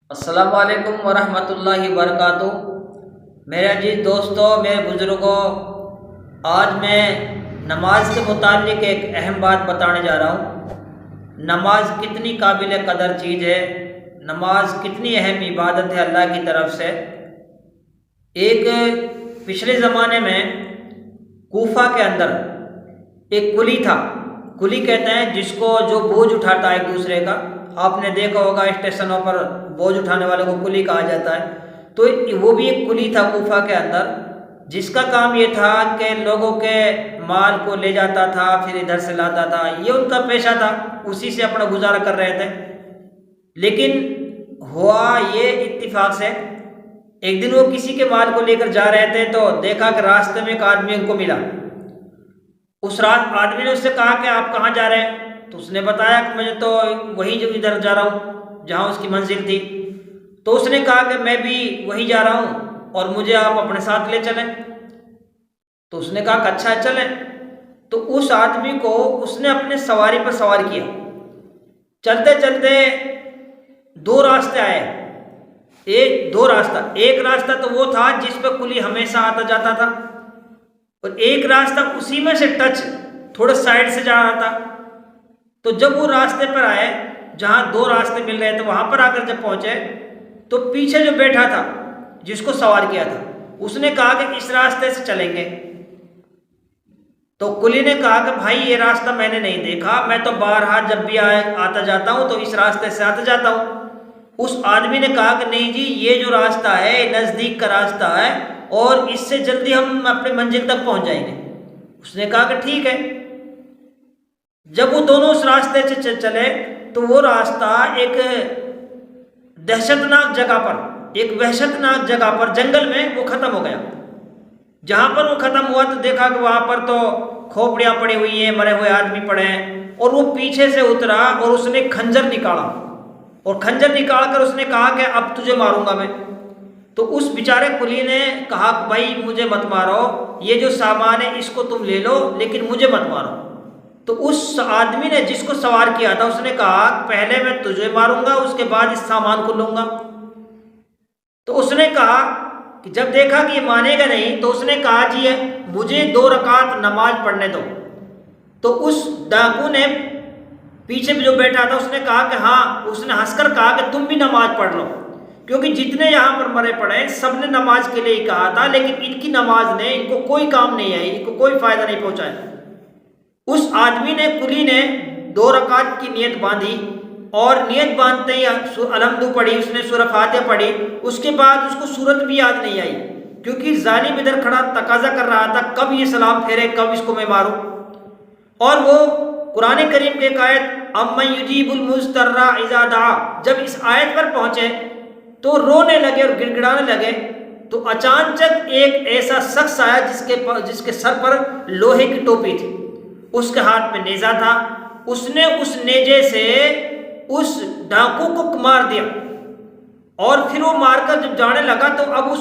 السلام علیکم ورحمۃ اللہ وبرکاتہ۔ میرے عزیز دوستوں، میرے بزرگوں، آج میں نماز کے متعلق ایک اہم بات بتانے جا رہا ہوں۔ نماز کتنی قابل قدر چیز ہے، نماز کتنی اہم عبادت ہے اللہ کی طرف سے۔ ایک پچھلے زمانے میں کوفہ کے اندر ایک کلی تھا۔ کلی کہتے ہیں جس کو جو بوجھ اٹھاتا ہے ایک دوسرے کا۔ آپ نے دیکھا ہوگا اسٹیشنوں پر بوجھ اٹھانے والے کو کلی کہا جاتا ہے۔ تو وہ بھی ایک کلی تھا کوفہ کے اندر، جس کا کام یہ تھا کہ لوگوں کے مال کو لے جاتا تھا، پھر ادھر سے لاتا تھا۔ یہ ان کا پیشہ تھا، اسی سے اپنا گزارا کر رہے تھے۔ لیکن ہوا یہ اتفاق سے، ایک دن وہ کسی کے مال کو لے کر جا رہے تھے تو دیکھا کہ راستے میں ایک آدمی ان کو ملا۔ اس رات آدمی نے اس سے کہا کہ آپ کہاں جا رہے ہیں؟ تو اس نے بتایا کہ میں تو وہی جو ادھر جا رہا ہوں جہاں اس کی منزل تھی۔ تو اس نے کہا کہ میں بھی وہی جا رہا ہوں اور مجھے آپ اپنے ساتھ لے چلیں۔ تو اس نے کہا کہ اچھا چلیں۔ تو اس آدمی کو اس نے اپنے سواری پر سوار کیا۔ چلتے چلتے دو راستے آئے، ایک راستہ تو وہ تھا جس پہ کلی ہمیشہ آتا جاتا تھا، اور ایک راستہ اسی میں سے ٹچ تھوڑا سائڈ سے جا رہا تھا۔ تو جب وہ راستے پر آئے جہاں دو راستے مل رہے تھے، وہاں پر آ کر جب پہنچے تو پیچھے جو بیٹھا تھا جس کو سوار کیا تھا، اس نے کہا کہ اس راستے سے چلیں گے۔ تو کلی نے کہا کہ بھائی یہ راستہ میں نے نہیں دیکھا، میں تو بارہا جب بھی آتا جاتا ہوں تو اس راستے سے آتا جاتا ہوں۔ اس آدمی نے کہا کہ نہیں جی، یہ جو راستہ ہے نزدیک کا راستہ ہے اور اس سے جلدی ہم اپنے منزل تک پہنچ جائیں گے۔ اس نے کہا کہ ٹھیک ہے۔ جب وہ دونوں اس راستے سے چلے تو وہ راستہ ایک دہشتناک جگہ پر، ایک وحشتناک جگہ پر جنگل میں وہ ختم ہو گیا۔ جہاں پر وہ ختم ہوا تو دیکھا کہ وہاں پر تو کھوپڑیاں پڑی ہوئی ہیں، مرے ہوئے آدمی پڑے ہیں، اور وہ پیچھے سے اترا اور اس نے کھنجر نکالا، اور کھنجر نکال کر اس نے کہا کہ اب تجھے ماروں گا میں۔ تو اس بیچارے کلی نے کہا کہ بھائی مجھے مت مارو، یہ جو سامان ہے اس کو تم لے لو لیکن مجھے مت مارو۔ تو اس آدمی نے جس کو سوار کیا تھا اس نے کہا پہلے میں تجھے ماروں گا، اس کے بعد اس سامان کو لوں گا۔ تو اس نے کہا کہ جب دیکھا کہ یہ مانے گا نہیں تو اس نے کہا جی مجھے 2 رکعت نماز پڑھنے دو۔ تو اس ڈاکو نے پیچھے جو بیٹھا تھا اس نے کہا کہ ہاں، اس نے ہنس کر کہا کہ تم بھی نماز پڑھ لو، کیونکہ جتنے یہاں پر مرے پڑے ہیں سب نے نماز کے لیے کہا تھا، لیکن ان کی نماز نے ان کو کوئی کام نہیں آئی، ان کو کوئی فائدہ نہیں پہنچایا۔ اس آدمی نے، کلی نے 2 رکعت کی نیت باندھی، اور نیت باندھتے ہی الحمد پڑھی، اس نے سورہ فاتحہ پڑھی۔ اس کے بعد اس کو سورت بھی یاد نہیں آئی، کیونکہ ظالم ادھر کھڑا تقاضا کر رہا تھا کب یہ سلام پھیرے، کب اس کو میں ماروں۔ اور وہ قرآن کریم کے ایک آیت امن یجیب المضطر اذا دعا، جب اس آیت پر پہنچے تو رونے لگے اور گڑ گڑانے لگے۔ تو اچانک ایک ایسا شخص آیا جس کے سر پر لوہے کی ٹوپی تھی، اس کے ہاتھ میں نیزہ تھا۔ اس نے اس نیزے سے اس ڈاکو کو مار دیا، اور پھر وہ مار کر جب جانے لگا تو اب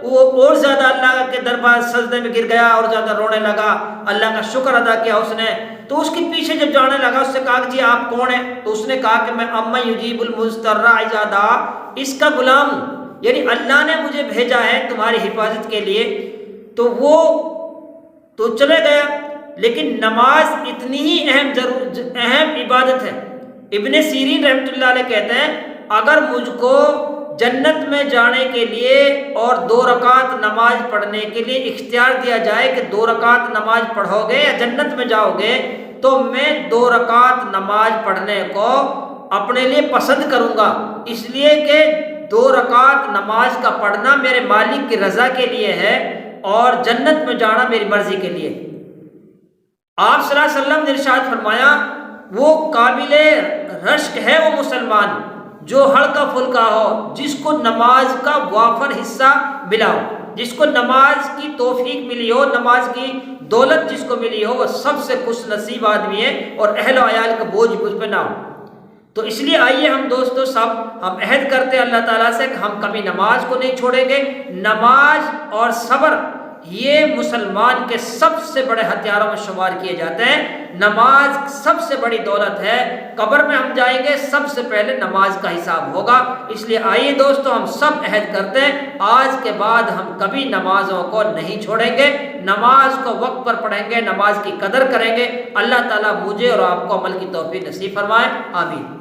وہ اور زیادہ اللہ کے دربار سجدے میں گر گیا اور زیادہ رونے لگا، اللہ کا شکر ادا کیا اس نے۔ تو اس کے پیچھے جب جانے لگا اس سے کہا کہ جی آپ کون ہیں؟ تو اس نے کہا کہ میں امن یجیب المضطر اذا دعا، اس کا غلام ہوں، یعنی اللہ نے مجھے بھیجا ہے تمہاری حفاظت کے لیے۔ تو وہ تو چلے گیا، لیکن نماز اتنی ہی اہم عبادت ہے۔ ابن سیرین رحمۃ اللہ علیہ کہتے ہیں اگر مجھ کو جنت میں جانے کے لیے اور 2 رکعت نماز پڑھنے کے لیے اختیار دیا جائے کہ 2 رکعت نماز پڑھو گے یا جنت میں جاؤ گے، تو میں 2 رکعت نماز پڑھنے کو اپنے لیے پسند کروں گا، اس لیے کہ 2 رکعت نماز کا پڑھنا میرے مالک کی رضا کے لیے ہے اور جنت میں جانا میری مرضی کے لیے۔ آپ صلی اللہ علیہ وسلم نے ارشاد فرمایا وہ قابل رشک ہے وہ مسلمان جو ہلکا پھلکا ہو، جس کو نماز کا وافر حصہ ملا ہو، جس کو نماز کی توفیق ملی ہو، نماز کی دولت جس کو ملی ہو، وہ سب سے خوش نصیب آدمی ہے اور اہل و عیال کا بوجھ مجھ پہ نہ ہو۔ تو اس لیے آئیے ہم دوستو سب ہم عہد کرتے ہیں اللہ تعالیٰ سے کہ ہم کبھی نماز کو نہیں چھوڑیں گے۔ نماز اور صبر یہ مسلمان کے سب سے بڑے ہتھیاروں میں شمار کیے جاتے ہیں۔ نماز سب سے بڑی دولت ہے، قبر میں ہم جائیں گے سب سے پہلے نماز کا حساب ہوگا۔ اس لیے آئیے دوستو ہم سب عہد کرتے ہیں آج کے بعد ہم کبھی نمازوں کو نہیں چھوڑیں گے، نماز کو وقت پر پڑھیں گے، نماز کی قدر کریں گے۔ اللہ تعالیٰ مجھے اور آپ کو عمل کی توفیق نصیب فرمائے، آمین۔